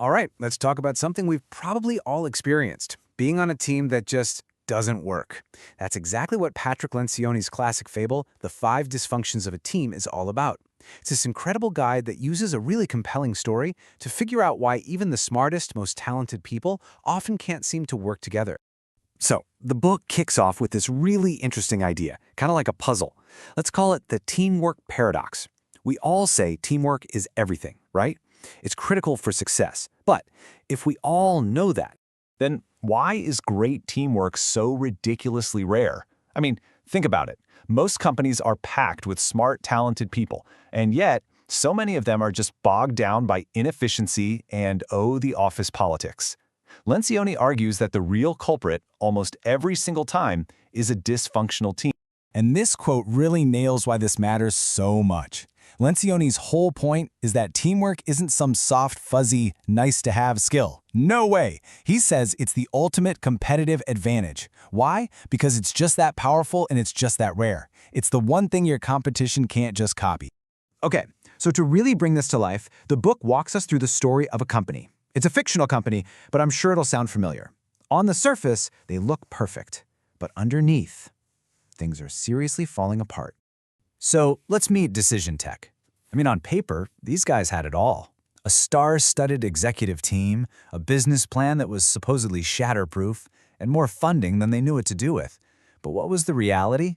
All right, let's talk about something we've probably all experienced, being on a team that just doesn't work. That's exactly what Patrick Lencioni's classic fable, The 5 Dysfunctions of a Team, is all about. It's this incredible guide that uses a really compelling story to figure out why even the smartest, most talented people often can't seem to work together. So, the book kicks off with this really interesting idea, kind of like a puzzle. Let's call it the teamwork paradox. We all say teamwork is everything, right? It's critical for success. But if we all know that, Then why is great teamwork so ridiculously rare? I mean, think about it. Most companies are packed with smart, talented people, and yet so many of them are just bogged down by inefficiency and, the office politics. Lencioni argues that the real culprit, almost every single time, is a dysfunctional team. And this quote really nails why this matters so much. Lencioni's whole point is that teamwork isn't some soft, fuzzy, nice-to-have skill. No way! He says it's the ultimate competitive advantage. Why? Because it's just that powerful and it's just that rare. It's the one thing your competition can't just copy. okay, so to really bring this to life, the book walks us through the story of a company. It's a fictional company, but I'm sure it'll sound familiar. On the surface, they look perfect, but underneath, things are seriously falling apart. So let's meet Decision Tech. I mean, on paper, these guys had it all. A star-studded executive team, a business plan that was supposedly shatterproof, and more funding than they knew what to do with. But what was the reality?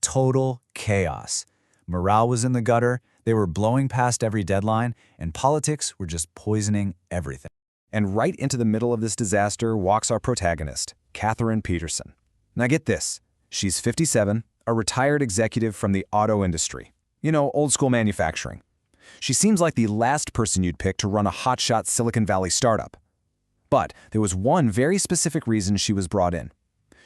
Total chaos. Morale was in the gutter, they were blowing past every deadline, and politics were just poisoning everything. And right into the middle of this disaster walks our protagonist, Catherine Peterson. Now get this, she's 57, a retired executive from the auto industry. You know, old-school manufacturing. She seems like the last person you'd pick to run a hotshot Silicon Valley startup. But there was one very specific reason she was brought in.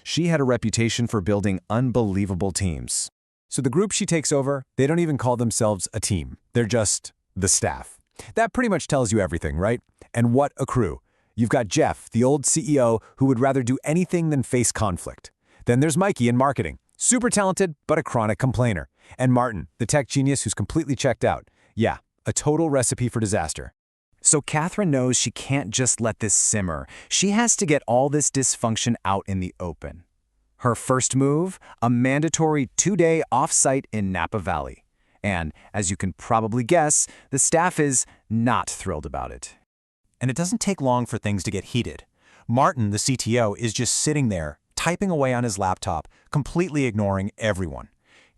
She had a reputation for building unbelievable teams. So the group she takes over, they don't even call themselves a team. They're just the staff. That pretty much tells you everything, right? And what a crew. You've got Jeff, the old CEO, who would rather do anything than face conflict. Then there's Mikey in marketing. Super talented, but a chronic complainer. And Martin, the tech genius who's completely checked out. Yeah, a total recipe for disaster. So Catherine knows she can't just let this simmer. She has to get all this dysfunction out in the open. Her first move, a mandatory 2-day off-site in Napa Valley. And, as you can probably guess, the staff is not thrilled about it. And it doesn't take long for things to get heated. Martin, the CTO, is just sitting there, typing away on his laptop, completely ignoring everyone.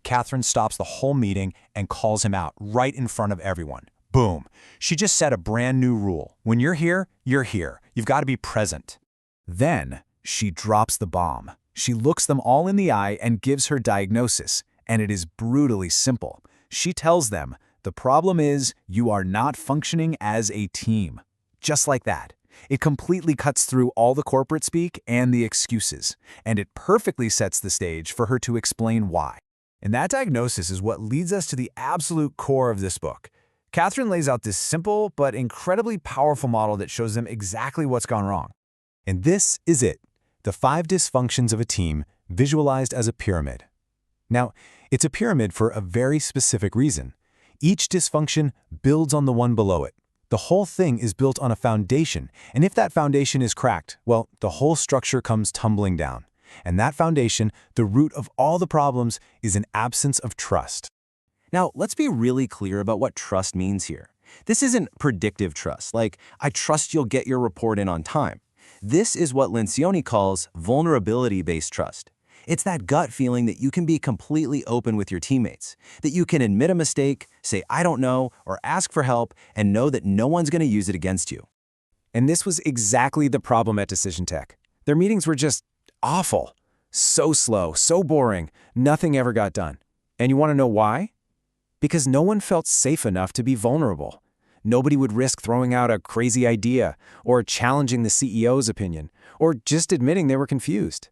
Catherine stops the whole meeting and calls him out right in front of everyone. Boom. She just set a brand new rule. When you're here, you're here. You've got to be present. Then she drops the bomb. She looks them all in the eye and gives her diagnosis, and it is brutally simple. She tells them, the problem is you are not functioning as a team. Just like that. It completely cuts through all the corporate speak and the excuses, and it perfectly sets the stage for her to explain why. And that diagnosis is what leads us to the absolute core of this book. Catherine lays out this simple but incredibly powerful model that shows them exactly what's gone wrong. And this is it, the 5 dysfunctions of a team visualized as a pyramid. Now, it's a pyramid for a very specific reason. Each dysfunction builds on the one below it. The whole thing is built on a foundation, and if that foundation is cracked, well, the whole structure comes tumbling down. And that foundation, the root of all the problems, is an absence of trust. Now, let's be really clear about what trust means here. This isn't predictive trust, like, I trust you'll get your report in on time. This is what Lencioni calls vulnerability-based trust. It's that gut feeling that you can be completely open with your teammates, that you can admit a mistake, say I don't know, or ask for help, and know that no one's going to use it against you. And this was exactly the problem at Decision Tech. Their meetings were just awful. So slow, so boring, nothing ever got done. And you want to know why? Because no one felt safe enough to be vulnerable. Nobody would risk throwing out a crazy idea, or challenging the CEO's opinion, or just admitting they were confused.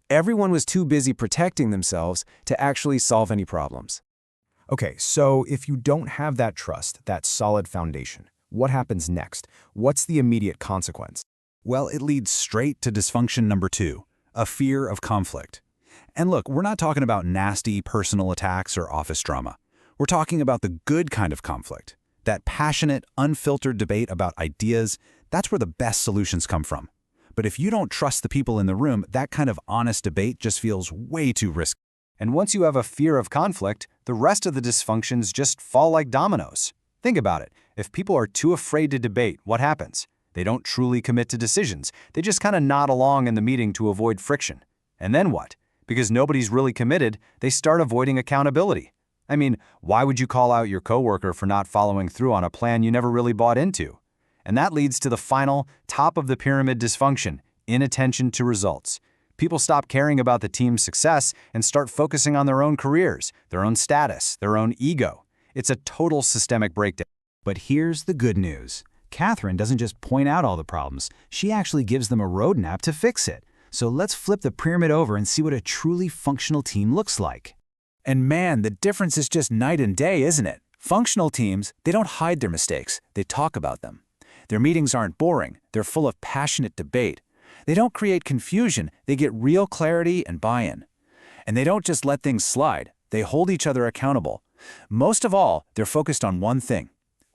Everyone was too busy protecting themselves to actually solve any problems. Okay, so if you don't have that trust, that solid foundation, what happens next? What's the immediate consequence? Well, it leads straight to dysfunction number 2, a fear of conflict. And look, we're not talking about nasty personal attacks or office drama. We're talking about the good kind of conflict. That passionate, unfiltered debate about ideas, that's where the best solutions come from. But if you don't trust the people in the room, that kind of honest debate just feels way too risky. And once you have a fear of conflict, the rest of the dysfunctions just fall like dominoes. Think about it. If people are too afraid to debate, what happens? They don't truly commit to decisions. They just kind of nod along in the meeting to avoid friction. And then what? Because nobody's really committed, they start avoiding accountability. I mean, why would you call out your coworker for not following through on a plan you never really bought into? And that leads to the final, top of the pyramid dysfunction, inattention to results. People stop caring about the team's success and start focusing on their own careers, their own status, their own ego. It's a total systemic breakdown. But here's the good news. Catherine doesn't just point out all the problems, she actually gives them a roadmap to fix it. So let's flip the pyramid over and see what a truly functional team looks like. And man, the difference is just night and day, isn't it? Functional teams, they don't hide their mistakes, they talk about them. Their meetings aren't boring, they're full of passionate debate. They don't create confusion, they get real clarity and buy-in. And they don't just let things slide, they hold each other accountable. Most of all, they're focused on one thing: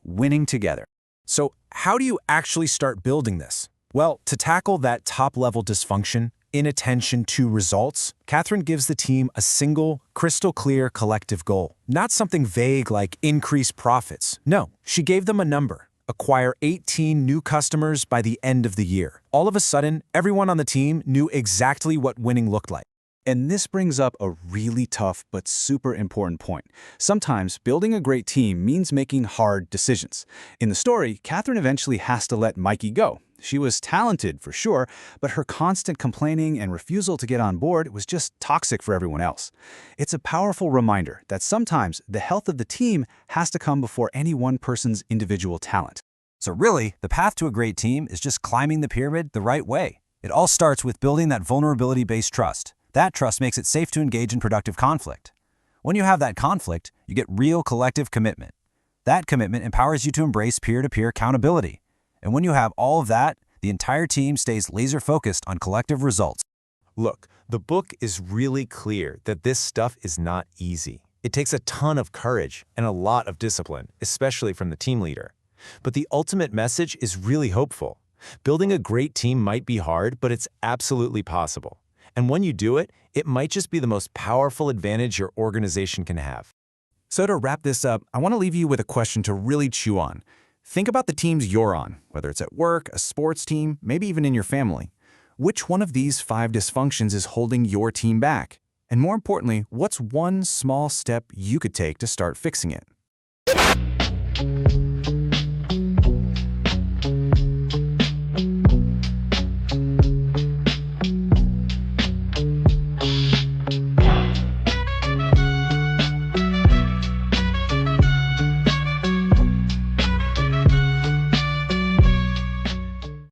winning together. So how do you actually start building this? Well, to tackle that top-level dysfunction, inattention to results, Catherine gives the team a single, crystal-clear collective goal. Not something vague like increase profits. No, she gave them a number: acquire 18 new customers by the end of the year. All of a sudden, everyone on the team knew exactly what winning looked like. And this brings up a really tough but super important point. Sometimes building a great team means making hard decisions. In the story, Catherine eventually has to let Mikey go. She was talented for sure, but her constant complaining and refusal to get on board was just toxic for everyone else. It's a powerful reminder that sometimes the health of the team has to come before any one person's individual talent. So really, the path to a great team is just climbing the pyramid the right way. It all starts with building that vulnerability-based trust. That trust makes it safe to engage in productive conflict. When you have that conflict, you get real collective commitment. That commitment empowers you to embrace peer-to-peer accountability. And when you have all of that, the entire team stays laser-focused on collective results. Look, the book is really clear that this stuff is not easy. It takes a ton of courage and a lot of discipline, especially from the team leader. But the ultimate message is really hopeful. Building a great team might be hard, but it's absolutely possible. And when you do it, it might just be the most powerful advantage your organization can have. So to wrap this up, I want to leave you with a question to really chew on. Think about the teams you're on, whether it's at work, a sports team, maybe even in your family. Which one of these 5 dysfunctions is holding your team back? And more importantly, what's one small step you could take to start fixing it?